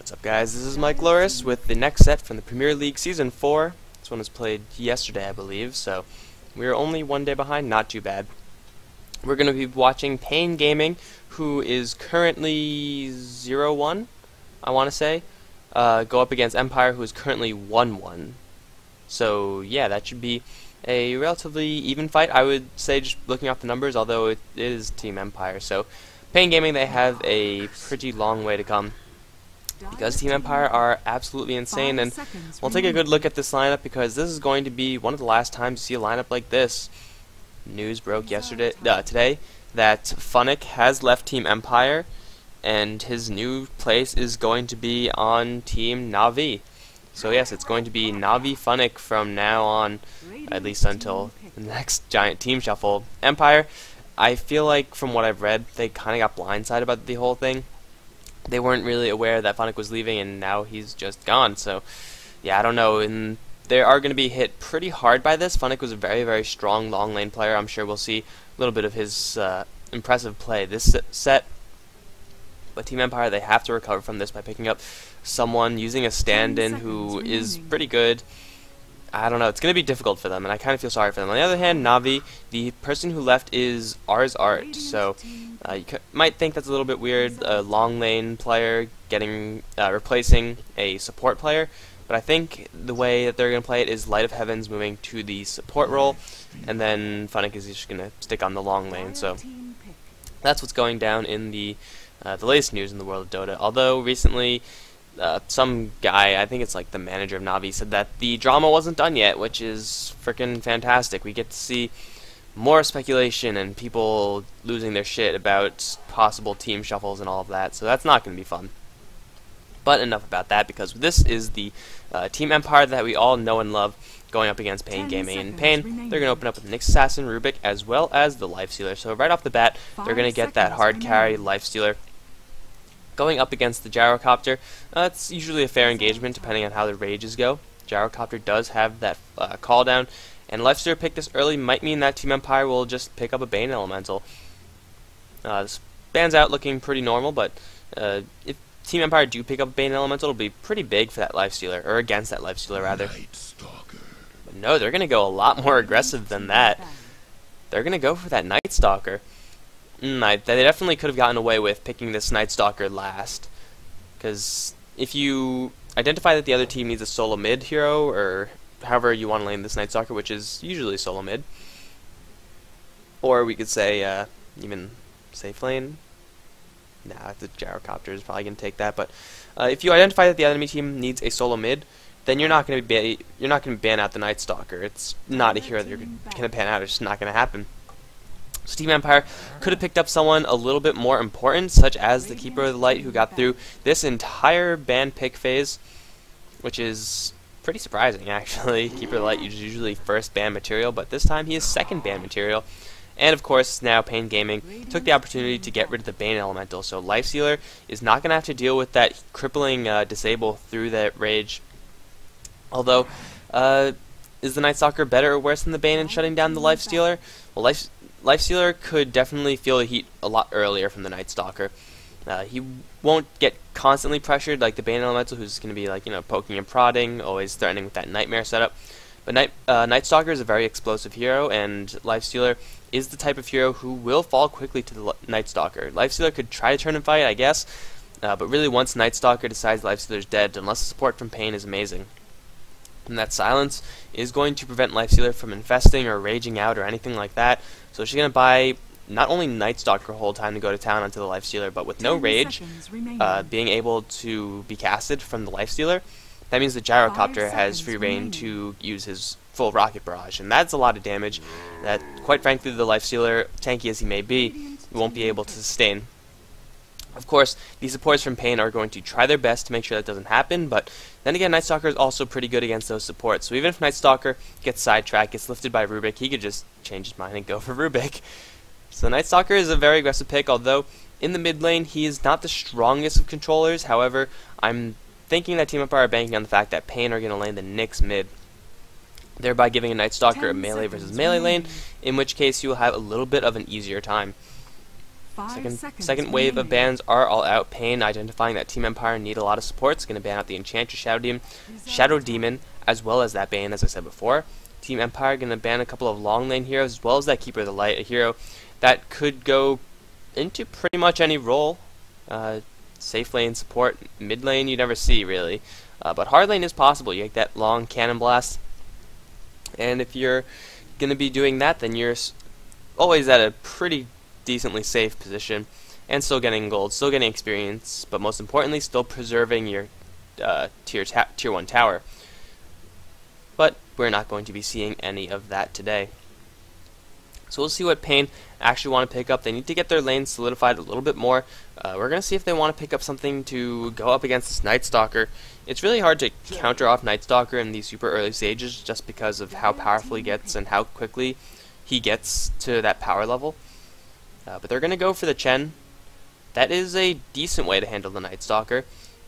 What's up, guys? This is Mike Loris with the next set from the Premier League Season 4. This one was played yesterday, I believe, so we're only one day behind, not too bad. We're going to be watching paiN Gaming, who is currently 0-1, I want to say, go up against Empire, who is currently 1-1. So, yeah, that should be a relatively even fight, I would say, just looking off the numbers, although it is Team Empire. So, paiN Gaming, they have a pretty long way to come, because Team Empire are absolutely insane, and we'll take a good look at this lineup because this is going to be one of the last times you see a lineup like this. News broke today that paiN has left Team Empire, and his new place is going to be on Team Na'Vi. So yes, it's going to be Na'Vi paiN from now on, at least until the next giant team shuffle. Empire, I feel like from what I've read, they kind of got blindsided about the whole thing. They weren't really aware that paiN was leaving, and now he's just gone. So, yeah, I don't know. And they are going to be hit pretty hard by this. paiN was a very, very strong long lane player. I'm sure we'll see a little bit of his impressive play this set. But Team Empire, they have to recover from this by picking up someone using a stand-in who is pretty good. I don't know, it's going to be difficult for them, and I kind of feel sorry for them. On the other hand, Na'Vi, the person who left is Ars Art, so you might think that's a little bit weird, a long lane player getting replacing a support player, but I think the way that they're going to play it is Light of Heavens moving to the support role, and then paiN is just going to stick on the long lane. So that's what's going down in the latest news in the world of Dota, although recently some guy, I think it's like the manager of Na'Vi, said that the drama wasn't done yet, which is freaking fantastic. We get to see more speculation and people losing their shit about possible team shuffles and all of that, so that's not going to be fun. But enough about that, because this is the Team Empire that we all know and love going up against paiN Gaming. And paiN, they're going to open up with Nyx Assassin, Rubik, as well as the Lifestealer. So right off the bat, they're going to get that hard carry Lifestealer. Going up against the Gyrocopter, it's usually a fair engagement depending on how the rages go. Gyrocopter does have that call down, and Lifestealer pick this early might mean that Team Empire will just pick up a paiN Elemental. This stands out looking pretty normal, but if Team Empire do pick up a paiN Elemental, it'll be pretty big for that Lifestealer, or against that Lifestealer rather. But no, they're going to go a lot more aggressive than that. They're going to go for that Night Stalker. They definitely could have gotten away with picking this Night Stalker last, because if you identify that the other team needs a solo mid hero, or however you want to lane this Night Stalker, which is usually solo mid, or we could say even safe lane. Nah, the Gyrocopter is probably going to take that. But if you identify that the enemy team needs a solo mid, then you're not going to ban out the Night Stalker. It's not a hero that you're going to ban out. It's just not going to happen. So Team Empire could have picked up someone a little bit more important, such as the Keeper of the Light, who got through this entire ban pick phase, which is pretty surprising, actually. Keeper of the Light is usually first ban material, but this time he is second ban material. And of course, now paiN Gaming took the opportunity to get rid of the paiN Elemental, so Lifestealer is not going to have to deal with that crippling disable through that rage. Although, is the Night Stalker better or worse than the Bane in shutting down the Lifestealer? Well, Lifestealer could definitely feel the heat a lot earlier from the Night Stalker. He won't get constantly pressured like the paiN Elemental, who's going to be like, poking and prodding, always threatening with that Nightmare setup. But Night Stalker is a very explosive hero, and Lifestealer is the type of hero who will fall quickly to the Night Stalker. Lifestealer could try to turn and fight, I guess, but really once Night Stalker decides Lifestealer's dead, unless the support from paiN is amazing. And that silence is going to prevent Lifestealer from infesting or raging out or anything like that. So she's going to buy not only Night Stalker whole time to go to town onto the Lifestealer, but with no rage, being able to be casted from the Lifestealer, that means the Gyrocopter has free reign to use his full rocket barrage, and that's a lot of damage that, quite frankly, the Lifestealer, tanky as he may be, won't be able to sustain. Of course, the supports from paiN are going to try their best to make sure that doesn't happen, but then again, Night Stalker is also pretty good against those supports. So even if Night Stalker gets sidetracked, gets lifted by Rubik, he could just change his mind and go for Rubik. So Night Stalker is a very aggressive pick, although in the mid lane, he is not the strongest of controllers. However, I'm thinking that Team Empire are banking on the fact that paiN are going to lane the Nyx mid, thereby giving a Night Stalker a melee versus melee lane, in which case you will have a little bit of an easier time. Second wave of bans are all out. paiN, identifying that Team Empire need a lot of support, is going to ban out the Enchantress Shadow Demon, as well as that bane, as I said before. Team Empire going to ban a couple of long lane heroes, as well as that Keeper of the Light, a hero that could go into pretty much any role. Safe lane support, mid lane you never see really, but hard lane is possible. You get that long cannon blast, and if you're going to be doing that, then you're always at a pretty decently safe position, and still getting gold, still getting experience, but most importantly, still preserving your tier 1 tower. But we're not going to be seeing any of that today. So we'll see what paiN actually want to pick up. They need to get their lanes solidified a little bit more. We're going to see if they want to pick up something to go up against this Night Stalker. It's really hard to counter off Night Stalker in these super early stages just because of how powerful he gets and how quickly he gets to that power level. But they're going to go for the Chen. That is a decent way to handle the Night Stalker.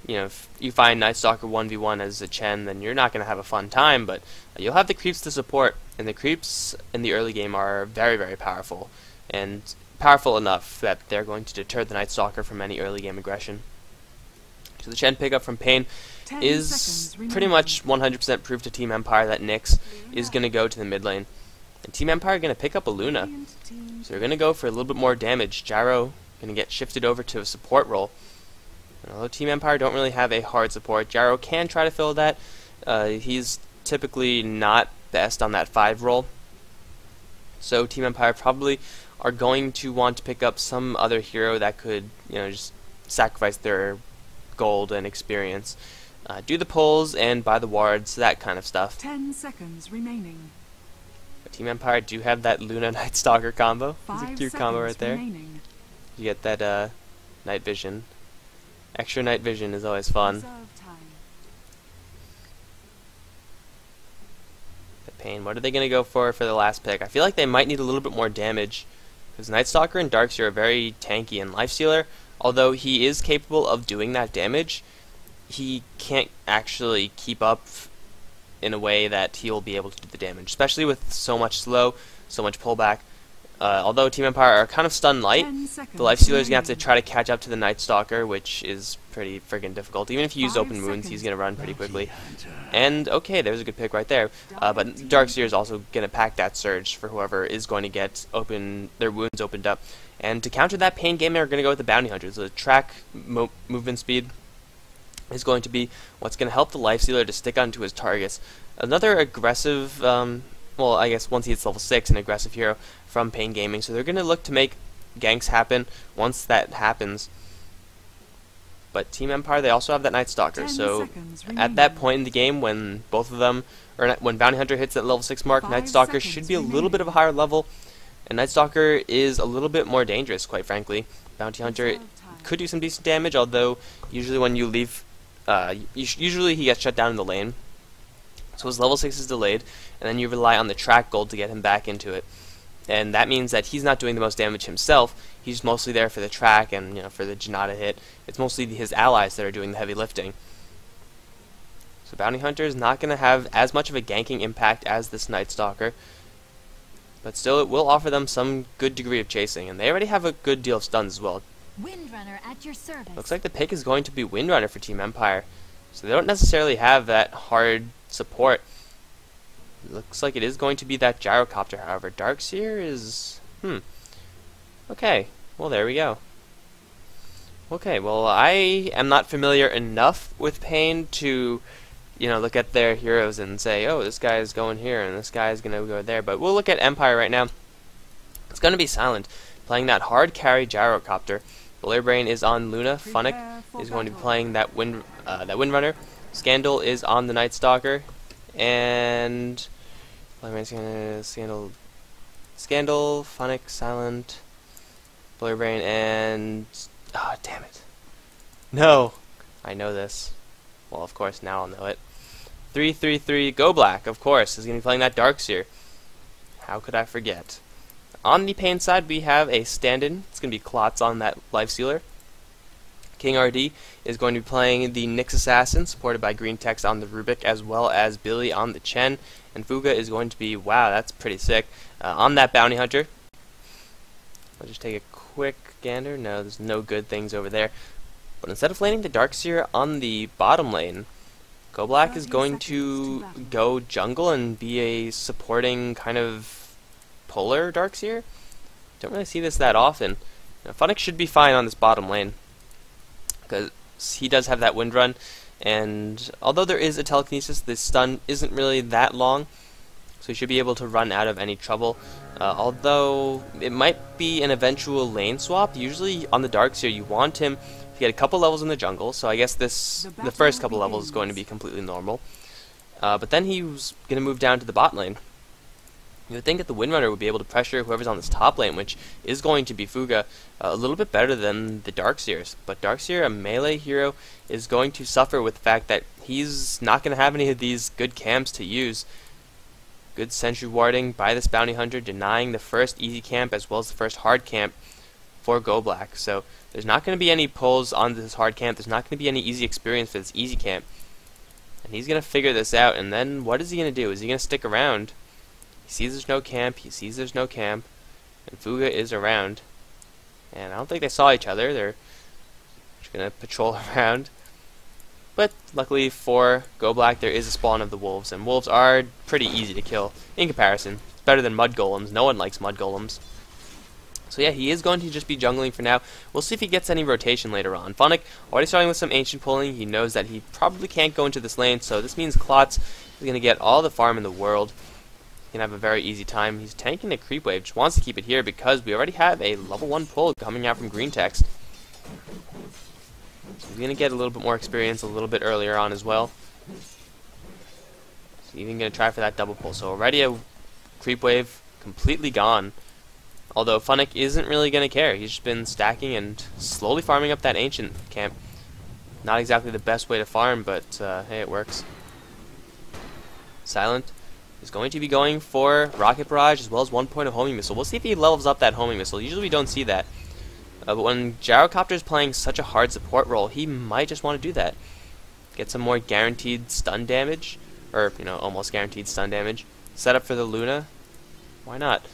You know, if you find Night Stalker 1v1 as a Chen, then you're not going to have a fun time, but you'll have the creeps to support, and the creeps in the early game are very, very powerful, and powerful enough that they're going to deter the Night Stalker from any early game aggression. So the Chen pickup from paiN is pretty much 100% proof to Team Empire that Nyx is going to go to the mid lane. And Team Empire are going to pick up a Luna, so they're going to go for a little bit more damage. Gyro going to get shifted over to a support role. And although Team Empire don't really have a hard support, Gyro can try to fill that. He's typically not best on that 5 role. So Team Empire probably are going to want to pick up some other hero that could, just sacrifice their gold and experience. Do the pulls and buy the wards, that kind of stuff. 10 seconds remaining. But Team Empire do have that Luna Night Stalker combo. It's a cute combo right there. Remaining. You get that night vision. Extra night vision is always fun. The paiN, what are they going to go for the last pick? I feel like they might need a little bit more damage, because Night Stalker and Darkseer are very tanky, and Lifestealer, although he is capable of doing that damage, he can't actually keep up in a way that he will be able to do the damage, especially with so much slow, so much pullback. Although Team Empire are kind of stun light, the Lifestealer is going to have to try to catch up to the Night Stalker, which is pretty friggin' difficult. Even if you use open wounds, he's going to run pretty quickly. And, okay, there's a good pick right there. But Darkseer is also going to pack that surge for whoever is going to get their wounds opened up. And to counter that, paiN Gaming are going to go with the Bounty Hunters. The track movement speed is going to be what's going to help the Lifestealer to stick onto his targets. Another aggressive, well, I guess once he hits level 6, an aggressive hero from paiN Gaming. So they're going to look to make ganks happen once that happens. But Team Empire, they also have that Night Stalker. So at that point in the game, when both of them, or when Bounty Hunter hits that level 6 mark, Night Stalker should be a little bit of a higher level. And Night Stalker is a little bit more dangerous, quite frankly. Bounty Hunter could do some decent damage, although usually when you leave, usually he gets shut down in the lane. So his level 6 is delayed, and then you rely on the track gold to get him back into it. And that means that he's not doing the most damage himself. He's mostly there for the track and for the Janata hit. It's mostly his allies that are doing the heavy lifting. So Bounty Hunter is not going to have as much of a ganking impact as this Night Stalker, but still it will offer them some good degree of chasing, and they already have a good deal of stuns as well. Windrunner at your service. Looks like the pick is going to be Windrunner for Team Empire, so they don't necessarily have that hard support. Looks like it is going to be that Gyrocopter, however. Darkseer is... Okay, well there we go. Okay, well I am not familiar enough with paiN to, look at their heroes and say, oh, this guy is going here and this guy is going to go there. But we'll look at Empire right now. It's going to be Silent, playing that hard carry Gyrocopter. Brain is on Luna. Funnick is going to be playing that Windrunner. Scandal is on the Night Stalker. And... Scandal, Funnick, Silent, Brain, and... Ah, damn it. No! I know this. Well, of course, now I'll know it. 3-3-3, Go Black, of course, is going to be playing that Darkseer. How could I forget? On the paiN side, we have a stand-in. It's going to be Klotz on that Lifestealer. King RD is going to be playing the Nyx Assassin, supported by Green Text on the Rubik, as well as Billy on the Chen. And Fuga is going to be, wow, that's pretty sick, on that Bounty Hunter. I'll just take a quick gander. No, there's no good things over there. But instead of laning the Darkseer on the bottom lane, Go Black is 30 going seconds to to battle. go jungle and be a supporting kind of polar Darkseer. Don't really see this that often. Now, Funnick should be fine on this bottom lane, because he does have that wind run, and although there is a telekinesis, this stun isn't really that long, so he should be able to run out of any trouble. Although it might be an eventual lane swap. Usually on the Darkseer you want him to get a couple levels in the jungle, so I guess the first couple levels is going to be completely normal. But then he's going to move down to the bot lane. You would think that the Windrunner would be able to pressure whoever's on this top lane, which is going to be Fuga, a little bit better than the Darkseers. But Darkseer, a melee hero, is going to suffer with the fact that he's not going to have any of these good camps to use. Good sentry warding by this bounty hunter, denying the first easy camp as well as the first hard camp for Go Black. So there's not going to be any pulls on this hard camp. There's not going to be any easy experience for this easy camp. And he's going to figure this out, and then what is he going to do? Is he going to stick around? He sees there's no camp, he sees there's no camp, and Fuga is around. And I don't think they saw each other. They're just going to patrol around. But luckily for Go Black, there is a spawn of the wolves, and wolves are pretty easy to kill in comparison. It's better than mud golems. No one likes mud golems. So yeah, he is going to just be jungling for now. We'll see if he gets any rotation later on. Funnick already starting with some ancient pulling. He knows that he probably can't go into this lane, so this means Klotz is going to get all the farm in the world. He can have a very easy time. He's tanking the creep wave, just wants to keep it here because we already have a level 1 pull coming out from green text. So he's going to get a little bit more experience a little bit earlier on as well. He's even going to try for that double pull. So already a creep wave completely gone. Although Funnick isn't really going to care. He's just been stacking and slowly farming up that ancient camp. Not exactly the best way to farm, but hey, it works. Silent is going to be going for Rocket Barrage as well as 1 point of homing missile. We'll see if he levels up that homing missile. Usually we don't see that. But when Gyrocopter is playing such a hard support role, he might just want to do that. Get some more guaranteed stun damage, or, you know, almost guaranteed stun damage. Set up for the Luna. Why not?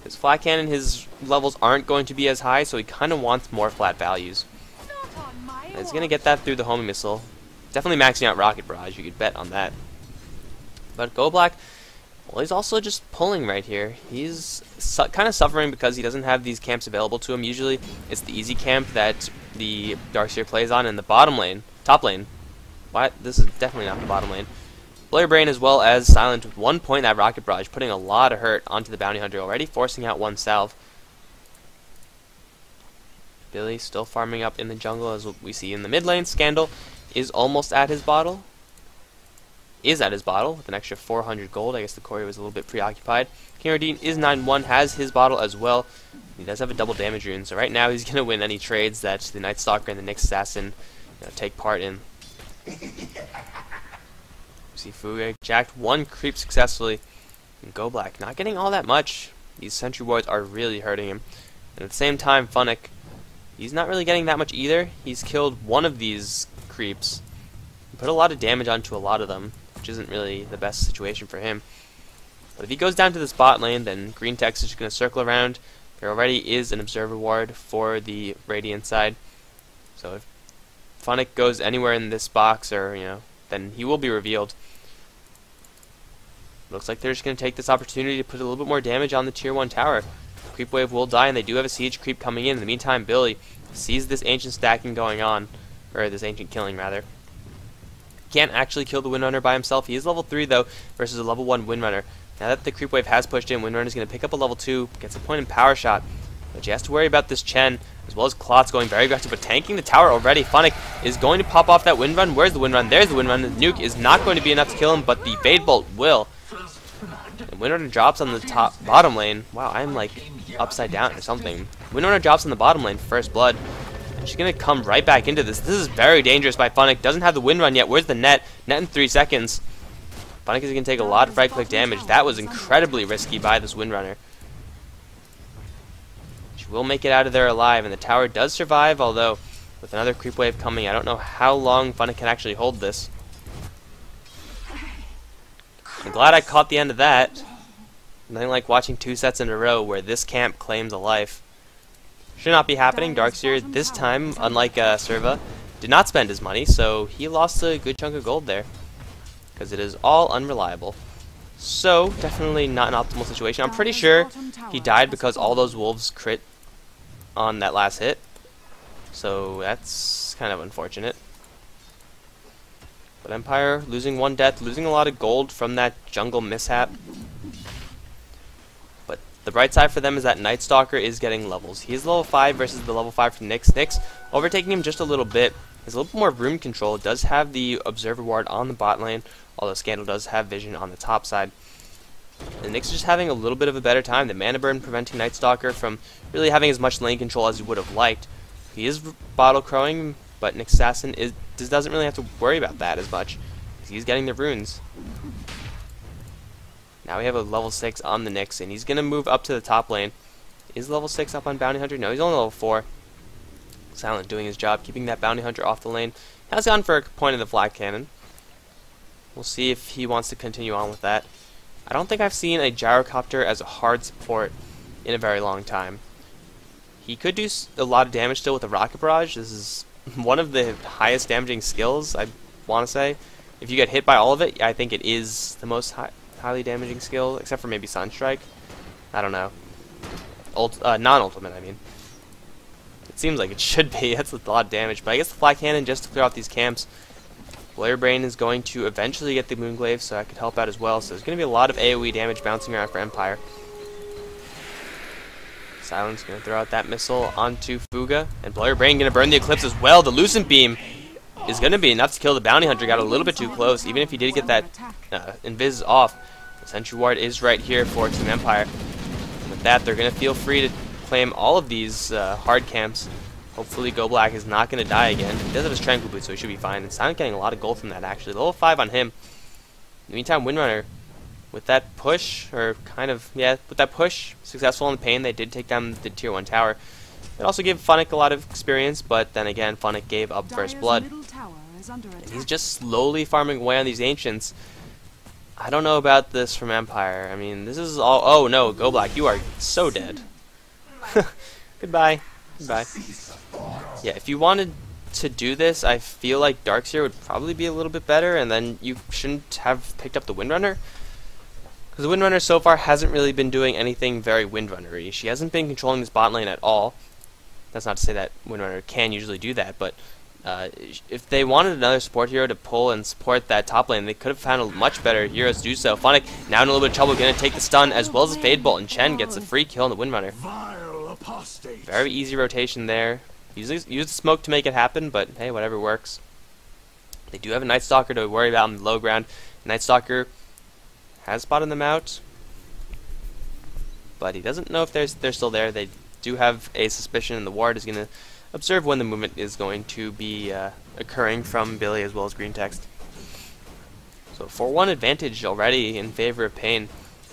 His flat cannon, his levels aren't going to be as high, so he kind of wants more flat values. And he's going to get that through the homing missile. Definitely maxing out Rocket Barrage, you could bet on that. But Go Black, well, he's also just pulling right here. He's kind of suffering because he doesn't have these camps available to him. Usually it's the easy camp that the Darkseer plays on in the bottom lane, top lane. What? This is definitely not the bottom lane. Blare Brain as well as Silent with 1 point that Rocket Barrage, putting a lot of hurt onto the bounty hunter already, forcing out one salve. Billy still farming up in the jungle as we see in the mid lane. Scandal is almost at his bottle. Is at his bottle with an extra 400 gold. I guess the Courier was a little bit preoccupied. King Radin is 9-1, has his bottle as well. He does have a double damage rune, so right now he's going to win any trades that the Night Stalker and the Nyx Assassin take part in. See Fuga jacked 1 creep successfully. And Go Black not getting all that much. These sentry wards are really hurting him. And at the same time, Funnick, he's not really getting that much either. He's killed 1 of these creeps. He put a lot of damage onto a lot of them, which isn't really the best situation for him. But if he goes down to the spot lane, then green text is going to circle around. There already is an observer ward for the Radiant side. So if Funnick goes anywhere in this box, or then he will be revealed. Looks like they're just going to take this opportunity to put a little bit more damage on the tier 1 tower. The creep wave will die, and they do have a siege creep coming in. In the meantime, Billy sees this ancient stacking going on, or this ancient killing rather. Can't actually kill the Windrunner by himself. He is level 3 though, versus a level 1 Windrunner. Now that the creep wave has pushed in, Windrunner is going to pick up a level 2, gets a point in power shot. But he has to worry about this Chen, as well as Klotz going very aggressive, but tanking the tower already. Funnick is going to pop off that Windrun. Where's the Windrun? There's the Windrun. The nuke is not going to be enough to kill him, but the Fade Bolt will. And Windrunner drops on the bottom lane. Wow, I'm like upside down or something. Windrunner drops on the bottom lane, first blood. And she's going to come right back into this. This is very dangerous by Funnick. Doesn't have the Windrun yet. Where's the net? Net in 3 seconds. Funnick is going to take a lot of right click damage. That was incredibly risky by this Windrunner. She will make it out of there alive, and the tower does survive, although with another creep wave coming, I don't know how long Funnick can actually hold this. I'm glad I caught the end of that. Nothing like watching 2 sets in a row where this camp claims a life. Should not be happening. Darkseer this time, unlike Serva, did not spend his money, so he lost a good chunk of gold there. Because it is all unreliable. So, definitely not an optimal situation. I'm pretty sure he died because all those wolves crit on that last hit. So, that's kind of unfortunate. But Empire losing 1 death, losing a lot of gold from that jungle mishap. But the bright side for them is that Night Stalker is getting levels. He is level 5 versus the level 5 from Nyx. Nyx overtaking him just a little bit. Has a little bit more room control. Does have the Observer Ward on the bot lane, although Scandal does have vision on the top side. And Nyx is just having a little bit of a better time. The Mana Burn preventing Night Stalker from really having as much lane control as he would have liked. He is bottle crowing, but Nyx Assassin doesn't really have to worry about that as much, because he's getting the runes. Now we have a level 6 on the Nyx, and he's going to move up to the top lane. Is level 6 up on Bounty Hunter? No, he's only level 4. Silent doing his job, keeping that Bounty Hunter off the lane. Has gone for a point of the Flat Cannon. We'll see if he wants to continue on with that. I don't think I've seen a Gyrocopter as a hard support in a very long time. He could do a lot of damage still with a Rocket Barrage. This is one of the highest damaging skills, I want to say. If you get hit by all of it, I think it is the most highly damaging skill, except for maybe Sunstrike. I don't know. Non-ultimate, I mean. It seems like it should be. That's a lot of damage. But I guess the Flat Cannon, just to clear out these camps. Blairbrain is going to eventually get the Moonglaive, so that could help out as well. So there's going to be a lot of AoE damage bouncing around for Empire. Silent's going to throw out that missile onto Fuga. And Blairbrain going to burn the Eclipse as well. The Lucent Beam is going to be enough to kill the Bounty Hunter. Got a little bit too close. Even if he did get that Invis off, the Sentry Ward is right here for Team Empire. And with that, they're going to feel free to claim all of these hard camps. Hopefully Go Black is not going to die again. He does have his Tranquil Boot, so he should be fine. And Silent getting a lot of gold from that, actually. Level 5 on him. In the meantime, Windrunner, with that push, or kind of, yeah, with that push, successful on the paiN, they did take down the Tier 1 tower. It also gave Funnick a lot of experience, but then again, Funnick gave up First Blood. And he's just slowly farming away on these Ancients. I don't know about this from Empire. I mean, this is all... Oh, no, Go Black, you are so dead. Goodbye. Goodbye. Yeah, if you wanted to do this, I feel like Darkseer would probably be a little bit better, and then you shouldn't have picked up the Windrunner. Because the Windrunner so far hasn't really been doing anything very Windrunner-y. She hasn't been controlling this bot lane at all. That's not to say that Windrunner can usually do that, but if they wanted another support hero to pull and support that top lane, they could have found a much better hero to do so. Funnick now in a little bit of trouble, going to take the stun as well as the Fade Bolt, and Chen gets a free kill on the Windrunner. Very easy rotation there. Use the smoke to make it happen, but hey, whatever works. They do have a Night Stalker to worry about on the low ground. Night Stalker has spotted them out, but he doesn't know if they're still there. They do have a suspicion, and the ward is going to observe when the movement is going to be occurring from Billy as well as Green Text. So 4-1 advantage already in favor of paiN.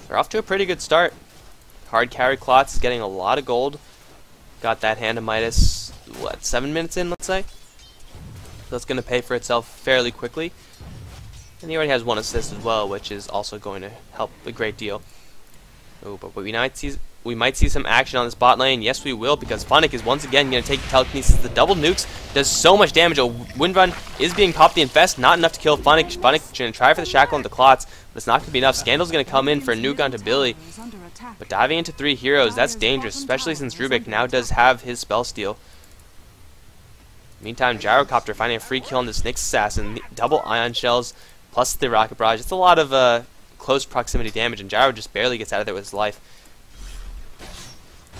They're off to a pretty good start. Hard carry Klotz is getting a lot of gold. Got that Hand of Midas, what, 7 minutes in, let's say? So that's going to pay for itself fairly quickly. And he already has 1 assist as well, which is also going to help a great deal. Oh, but we might see some action on this bot lane. Yes, we will, because Funnick is once again going to take telekinesis. The double nukes does so much damage. A Windrun is being popped the Infest, not enough to kill Funnick. Funnick going to try for the Shackle into Klotz, but it's not going to be enough. Scandal's going to come in for a nuke onto Billy. But diving into 3 heroes, that's dangerous, especially since Rubik now does have his spell steal. Meantime, Gyrocopter finding a free kill on this Nyx Assassin. Double Ion Shells plus the Rocket Barrage. It's a lot of close proximity damage, and Gyro just barely gets out of there with his life.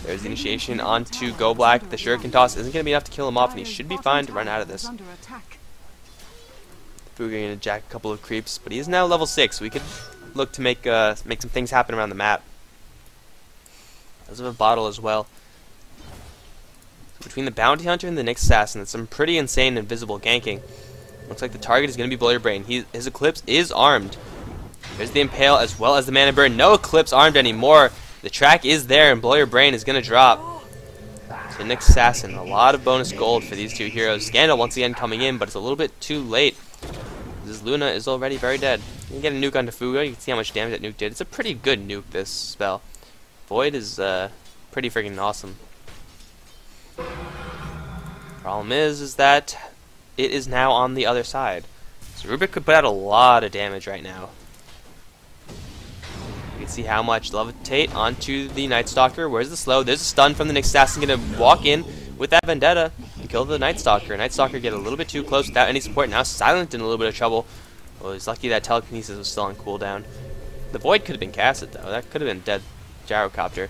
There's the initiation onto Go Black. The Shuriken Toss isn't going to be enough to kill him off, and he should be fine to run out of this. Fuga going to jack a couple of creeps, but he is now level 6. We could look to make some things happen around the map. Does have a bottle as well. So between the Bounty Hunter and the Nyx Assassin, it's some pretty insane invisible ganking. Looks like the target is going to be Blairbrain. His Eclipse is armed. There's the Impale as well as the Mana Burn. No Eclipse armed anymore. The track is there, and Blairbrain is going to drop. So Nyx Assassin, a lot of bonus gold for these 2 heroes. Scandal once again coming in, but it's a little bit too late. This Luna is already very dead. You get a nuke onto Fuga, you can see how much damage that nuke did. It's a pretty good nuke, this spell. Void is pretty freaking awesome. Problem is that it is now on the other side. So Rubik could put out a lot of damage right now. You can see how much levitate onto the Night Stalker. Where's the slow? There's a stun from the Nick Assassin, gonna walk in with that Vendetta and kill the Night Stalker. Night Stalker get a little bit too close without any support. Now Silent in a little bit of trouble. Well, he's lucky that telekinesis was still on cooldown. The Void could have been casted though. That could have been dead Gyrocopter.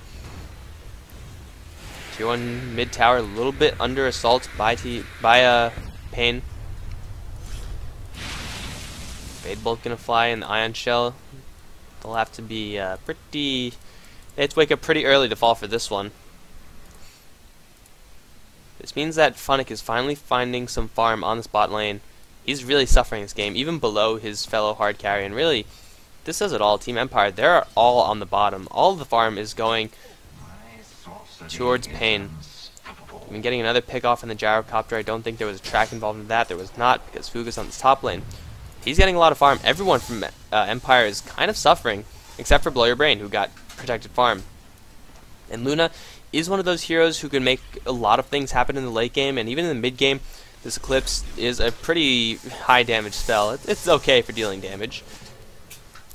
Tier 1 mid tower, a little bit under assault by paiN. Fade Bolt gonna fly in the Ion Shell. They'll have to be they have to wake up pretty early to fall for this one. This means that Funnick is finally finding some farm on this bot lane. He's really suffering this game, even below his fellow hard carry, and really, this says it all. Team Empire, they're all on the bottom. All of the farm is going towards paiN. I've been getting another pick off in the Gyrocopter. I don't think there was a track involved in that. There was not, because Fuga's on this top lane. He's getting a lot of farm. Everyone from Empire is kind of suffering, except for Blow Your Brain, who got protected farm. And Luna is one of those heroes who can make a lot of things happen in the late game, and even in the mid game, this Eclipse is a pretty high damage spell. It's okay for dealing damage.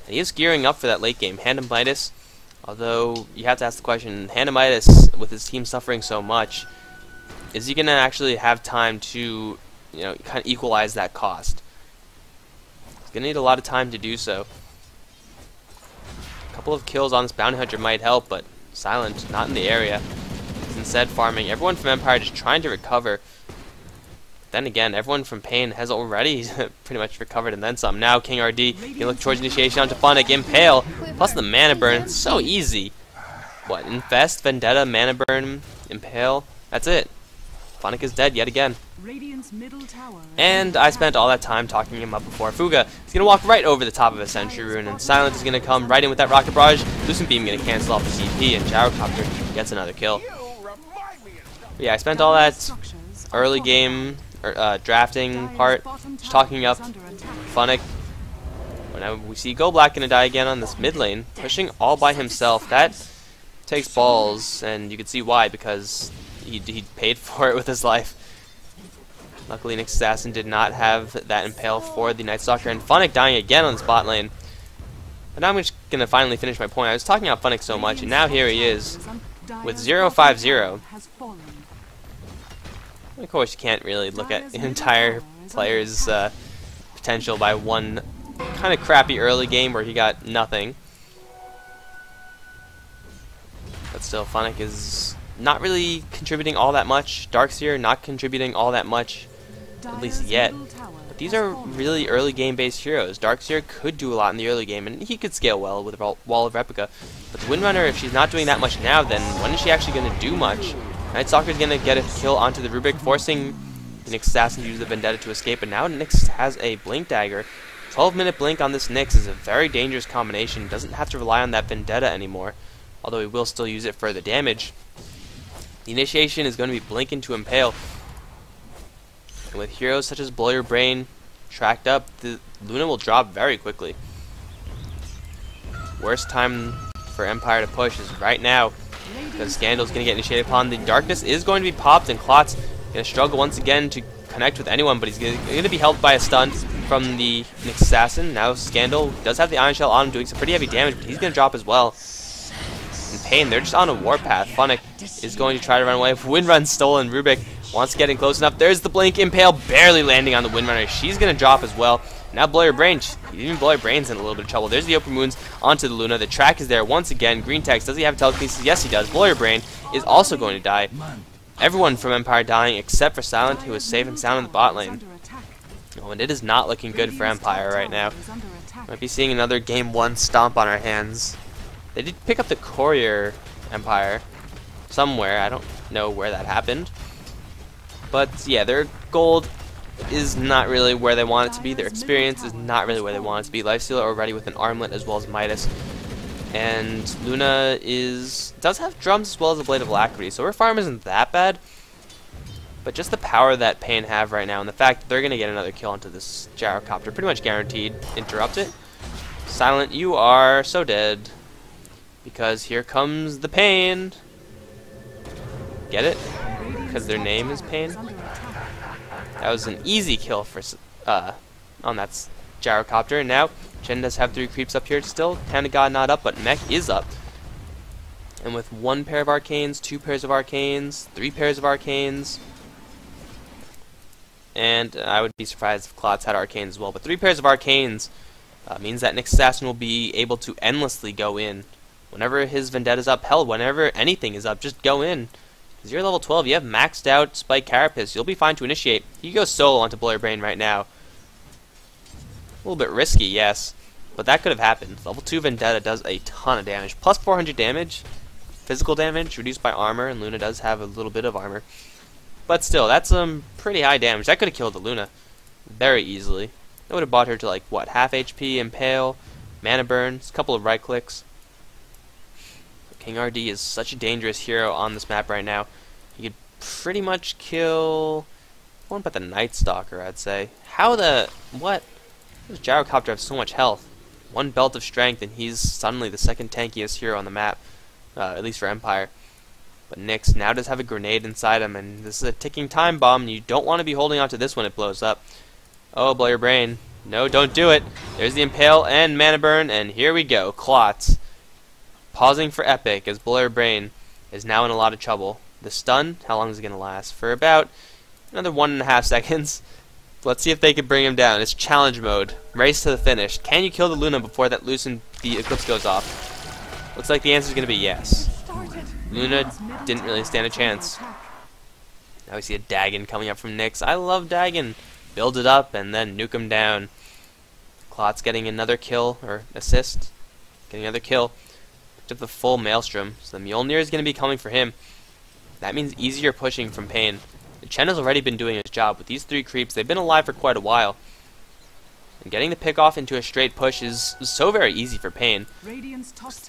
And he is gearing up for that late game. Hand of Midas, although you have to ask the question, Hand of Midas, with his team suffering so much, is he going to actually have time to, kind of equalize that cost? He's going to need a lot of time to do so. A couple of kills on this Bounty Hunter might help, but Silent, not in the area. He's instead farming. Everyone from Empire just trying to recover. Then again, everyone from paiN has already pretty much recovered and then some. Now King RD can look towards initiation onto Funnick. Impale, plus the mana burn. It's so easy. What, Infest, Vendetta, mana burn, Impale? That's it. Funnick is dead yet again. And I spent all that time talking him up before. Fuga is going to walk right over the top of a Sentry Rune, and Silent is going to come right in with that Rocket Barrage. Lucent Beam going to cancel off the CP, and Gyrocopter gets another kill. But yeah, I spent all that early game drafting part just talking up Funnick. Now we see Go Black going to die again on this mid lane, pushing all by himself. That takes balls, and you can see why, because he paid for it with his life. Luckily, Nick Assassin did not have that impale for the Night Stalker, and Funnick dying again on the bot lane. But now I'm just going to finally finish my point. I was talking about Funnick so much, and now here he is with 0-5-0. Of course, you can't really look at the entire player's potential by one kind of crappy early game where he got nothing. But still, Funnick is not really contributing all that much. Darkseer not contributing all that much, at least yet. But these are really early game based heroes. Darkseer could do a lot in the early game, and he could scale well with Wall of Replica. But the Windrunner, if she's not doing that much now, then when is she actually going to do much? Night Stalker is going to get a kill onto the Rubik, forcing the Nyx Assassin to use the Vendetta to escape. And now Nyx has a Blink Dagger. 12-minute Blink on this Nyx is a very dangerous combination. Doesn't have to rely on that Vendetta anymore, although he will still use it for the damage. The initiation is going to be Blink into Impale. And with heroes such as Blow Your Brain tracked up, the Luna will drop very quickly. Worst time for Empire to push is right now, because Scandal's going to get initiated upon. The Darkness is going to be popped, and Klotz going to struggle once again to connect with anyone, but he's going to be helped by a stun from the Nyx Assassin. Now Scandal does have the Ion Shell on him, doing some pretty heavy damage, but he's going to drop as well. And paiN, they're just on a warpath. Funnick is going to try to run away. Windrun's stolen. Rubik wants to get in close enough. There's the Blink. Impale barely landing on the Windrunner. She's going to drop as well. Now Blow Your Brain. Even Blow Your Brain's in a little bit of trouble. There's the Open Moons onto the Luna. The track is there once again. Green Text, does he have telekinesis? Yes, he does. Blow Your Brain is also going to die. Everyone from Empire dying except for Silent, who is safe and sound in the bot lane. Oh, and it is not looking good for Empire right now. Might be seeing another Game 1 stomp on our hands. They did pick up the Courier Empire somewhere. I don't know where that happened. But yeah, their gold is not really where they want it to be. Their experience is not really where they want it to be. Lifestealer already with an armlet as well as Midas. And Luna does have drums as well as a Blade of Alacrity, so her farm isn't that bad. But just the power that paiN have right now, and the fact that they're going to get another kill onto this Gyrocopter, pretty much guaranteed, interrupt it. Silent, you are so dead. Because here comes the paiN. Get it? Because their name is paiN. That was an easy kill for on that gyrocopter. And now Chen does have 3 creeps up here still. Hand of God not up, but Mech is up. And with 1 pair of arcanes, 2 pairs of arcanes, 3 pairs of arcanes, and I would be surprised if Klotz had arcanes as well. But 3 pairs of arcanes means that Nick's assassin will be able to endlessly go in. Whenever his Vendetta's up, hell, whenever anything is up, just go in. Because you're level 12, you have maxed out Spike Carapace, you'll be fine to initiate. You go solo onto Blurbrain right now. A little bit risky, yes, but that could have happened. Level 2 Vendetta does a ton of damage. Plus 400 damage, physical damage, reduced by armor, and Luna does have a little bit of armor. But still, that's pretty high damage. That could have killed the Luna very easily. That would have brought her to, like, what, half HP, Impale, Mana Burns, a couple of right clicks. King RD is such a dangerous hero on this map right now. He could pretty much kill... What about the Night Stalker, I'd say. How the... What? How does Gyrocopter have so much health? 1 belt of strength and he's suddenly the 2nd tankiest hero on the map. At least for Empire. But Nyx now does have a grenade inside him, and this is a ticking time bomb, and you don't want to be holding on to this when it blows up. Oh, blow your brain. No, don't do it. There's the Impale and Mana Burn, and here we go. Klotz. Pausing for Epic as Blow Your Brain is now in a lot of trouble. The stun, how long is it going to last? For about another 1.5 seconds. Let's see if they can bring him down. It's challenge mode. Race to the finish. Can you kill the Luna before that the Eclipse goes off? Looks like the answer is going to be yes. Luna didn't really stand a chance. Now we see a Dagon coming up from Nyx. I love Dagon. Build it up and then nuke him down. Klotz getting another kill, or assist. Getting another kill. Picked up the full Maelstrom. So the Mjolnir is going to be coming for him. That means easier pushing from paiN. Chen has already been doing his job. With these 3 creeps, they've been alive for quite a while. And getting the pick off into a straight push is so very easy for paiN.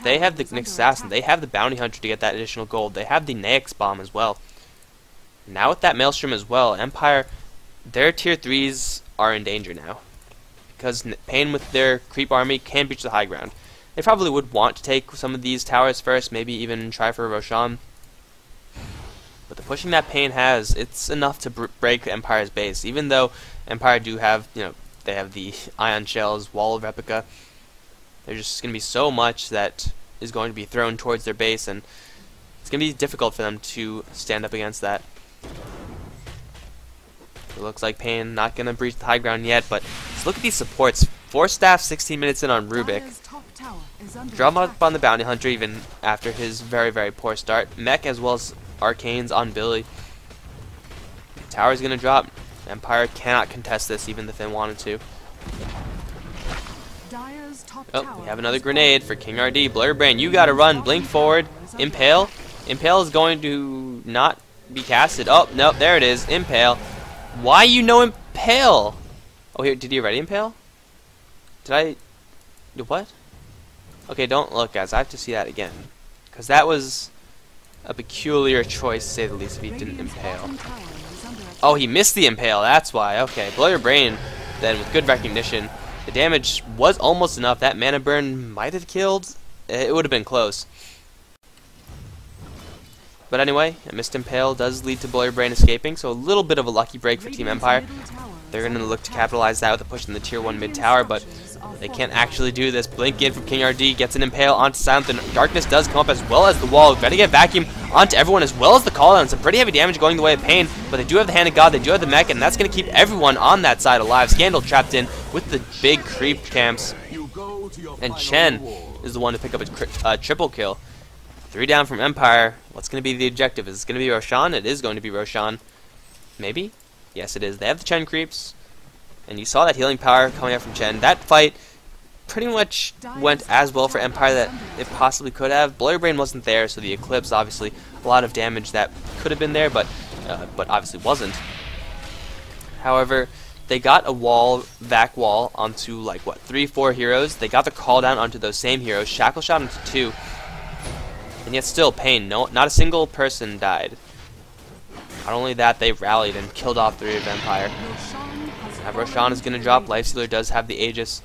They have the Nyx Assassin, they have the Bounty Hunter to get that additional gold, they have the Naix Bomb as well. Now with that Maelstrom as well, Empire, their tier 3s are in danger now. Because paiN with their creep army can breach the high ground. They probably would want to take some of these towers first, maybe even try for Roshan. But the pushing that paiN has, it's enough to break Empire's base. Even though Empire do have, they have the Ion Shells, Wall of Replica. There's just going to be so much that is going to be thrown towards their base, and it's going to be difficult for them to stand up against that. It looks like paiN not going to breach the high ground yet, but let's look at these supports. 4 staff, 16 minutes in on Rubik. Drum up on the Bounty Hunter even after his very, very poor start. Mech as well as Arcanes on Billy. Tower's going to drop. Empire cannot contest this even if they wanted to. Oh, we have another grenade for King RD. Blur Brain, you gotta run. Blink forward. Impale. Impale is going to not be casted. Oh, no, there it is. Impale. Why you know Impale? Oh, here, did he already Impale? Did I... What? Okay, don't look, guys. I have to see that again. Because that was a peculiar choice, to say the least, if he didn't Impale. Oh, he missed the Impale, that's why. Okay, Blow Your Brain, then, with good recognition. The damage was almost enough. That Mana Burn might have killed. It would have been close. But anyway, a missed Impale does lead to Blow Your Brain escaping, so a little bit of a lucky break for Team Empire. They're going to look to capitalize that with a push in the Tier 1 mid tower, but they can't actually do this. Blink in from King RD, gets an Impale onto Silent. The Darkness does come up as well as the wall. Gotta get Vacuum onto everyone as well as the call down. Some pretty heavy damage going the way of paiN, but they do have the Hand of God, they do have the mech, and that's going to keep everyone on that side alive. Scandal trapped in with the big creep camps. And Chen is the one to pick up a triple kill. 3 down from Empire. What's going to be the objective? Is it going to be Roshan? It is going to be Roshan. Maybe? Yes, it is. They have the Chen creeps. And you saw that healing power coming out from Chen. That fight pretty much went as well for Empire that it possibly could have. Blow Your Brain wasn't there, so the Eclipse, obviously, a lot of damage that could have been there, but obviously wasn't. However, they got a vac wall onto, like, what, 3-4 heroes. They got the call down onto those same heroes. Shackle shot onto 2. And yet still, paiN, not a single person died. Not only that, they rallied and killed off 3 of Empire. Now Roshan is going to drop. Lifestealer does have the Aegis.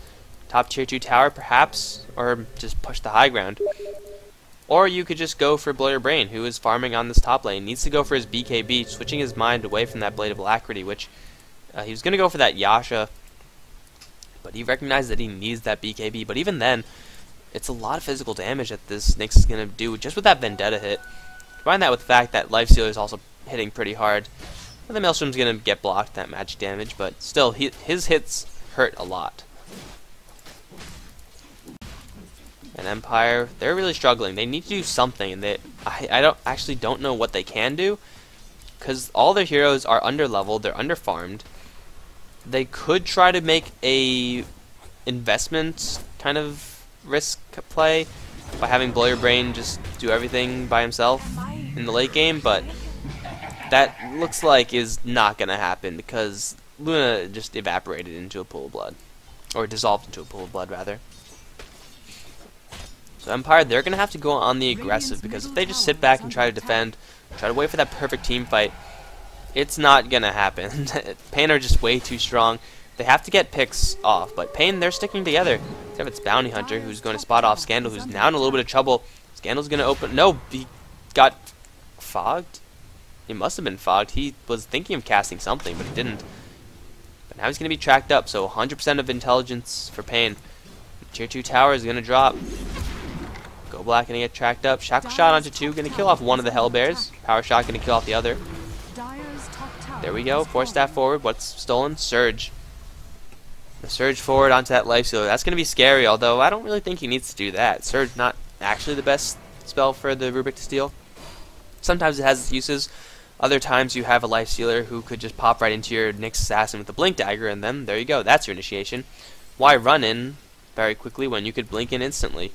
top tier 2 tower perhaps, or just push the high ground. Or you could just go for Blow Your Brain, who is farming on this top lane. Needs to go for his BKB, switching his mind away from that Blade of Alacrity, which he was going to go for that Yasha, but he recognized that he needs that BKB. But even then, it's a lot of physical damage that this Nyx is going to do just with that Vendetta hit. Combine that with the fact that Life Stealer is also hitting pretty hard. Well, the Maelstrom's going to get blocked, that magic damage, but still, his hits hurt a lot. And Empire, they're really struggling. They need to do something, and I don't know what they can do, because all their heroes are underleveled, they're underfarmed. They could try to make a investment kind of risk play by having Blow Your Brain just do everything by himself in the late game, but that looks like is not going to happen because Luna just evaporated into a pool of blood, or dissolved into a pool of blood rather. So Empire, they're going to have to go on the aggressive, because if they just sit back and try to defend, try to wait for that perfect team fight, it's not going to happen. paiN are just way too strong. They have to get picks off, but paiN, they're sticking together. Except it's Bounty Hunter, who's going to spot off Scandal, who's now in a little bit of trouble. Scandal's going to open... No, he got fogged? He must have been fogged. He was thinking of casting something, but he didn't. But now he's going to be tracked up, so 100% of intelligence for paiN. Tier 2 tower is going to drop. Go Black going to get tracked up. Shackle Shot onto 2, going to kill off one of the Hell Bears. Power Shot going to kill off the other. There we go. Force Staff forward. What's stolen? Surge. The Surge forward onto that Life Stealer. That's going to be scary, although I don't really think he needs to do that. Surge not actually the best spell for the Rubik to steal. Sometimes it has its uses. Other times you have a Life Stealer who could just pop right into your Nyx Assassin with a Blink Dagger, and then there you go. That's your initiation. Why run in very quickly when you could blink in instantly?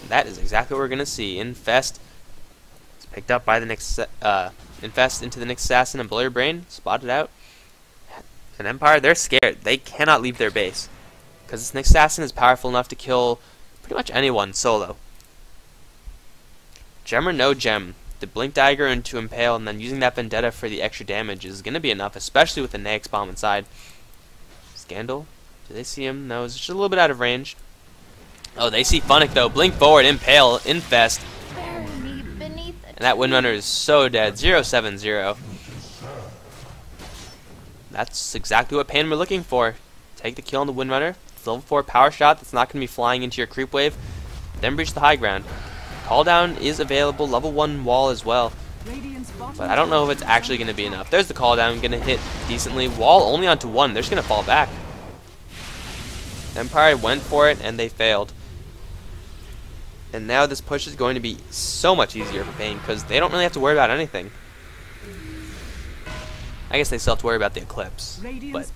And that is exactly what we're going to see. Infest. It's picked up by the Infest into the Nyx Assassin and Blow Your Brain. Spotted out. And Empire, they're scared. They cannot leave their base, because this Nyx Assassin is powerful enough to kill pretty much anyone solo. Gem or no gem, the Blink Dagger into Impale and then using that Vendetta for the extra damage is going to be enough, especially with the Naix Bomb inside. Scandal, do they see him? No, it's just a little bit out of range. Oh, they see Funnick though. Blink forward, Impale, Infest. And that Windrunner is so dead. 0-7-0. That's exactly what paiN were looking for. Take the kill on the Windrunner. Level 4 power shot that's not going to be flying into your creep wave. Then breach the high ground. Call down is available. Level 1 wall as well. But I don't know if it's actually going to be enough. There's the call down. Going to hit decently. Wall only onto 1. They're just going to fall back. Empire went for it and they failed. And now this push is going to be so much easier for paiN because they don't really have to worry about anything. I guess they still have to worry about the Eclipse, but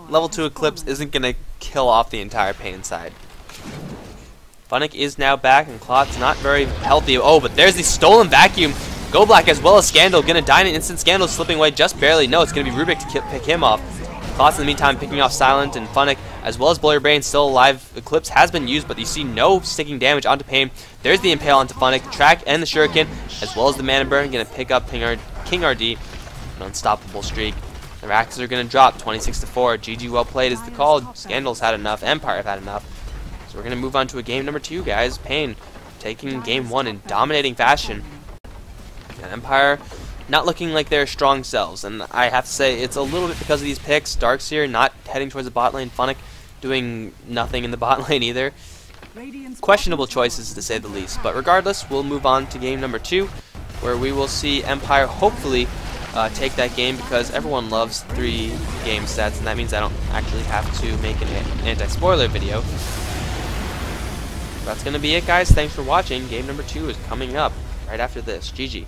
level 2 Eclipse isn't going to kill off the entire paiN side. Funnick is now back, and Clot's not very healthy. Oh, but there's the stolen vacuum. Go Black as well as Scandal. Going to die in an instant. Scandal slipping away just barely. No, it's going to be Rubik to pick him off. Clot's in the meantime picking off Silent, and Funnick as well as Blow Your Brain still alive. Eclipse has been used, but you see no sticking damage onto paiN. There's the Impale onto Funnick. The track and the Shuriken as well as the Mana Burn. Going to pick up King RD. An unstoppable streak. The Raxes are going to drop 26-4. GG well played is the call. Scandal's had enough. Empire have had enough. So we're going to move on to a game number 2, guys. paiN taking game 1 in dominating fashion. And Empire not looking like their strong selves. And I have to say, it's a little bit because of these picks. Darkseer not heading towards the bot lane. Funnick doing nothing in the bot lane either. Questionable choices to say the least. But regardless, we'll move on to game number 2, where we will see Empire hopefully take that game, because everyone loves 3 game sets, and that means I don't actually have to make an anti-spoiler video. That's going to be it, guys. Thanks for watching. Game number 2 is coming up right after this. GG.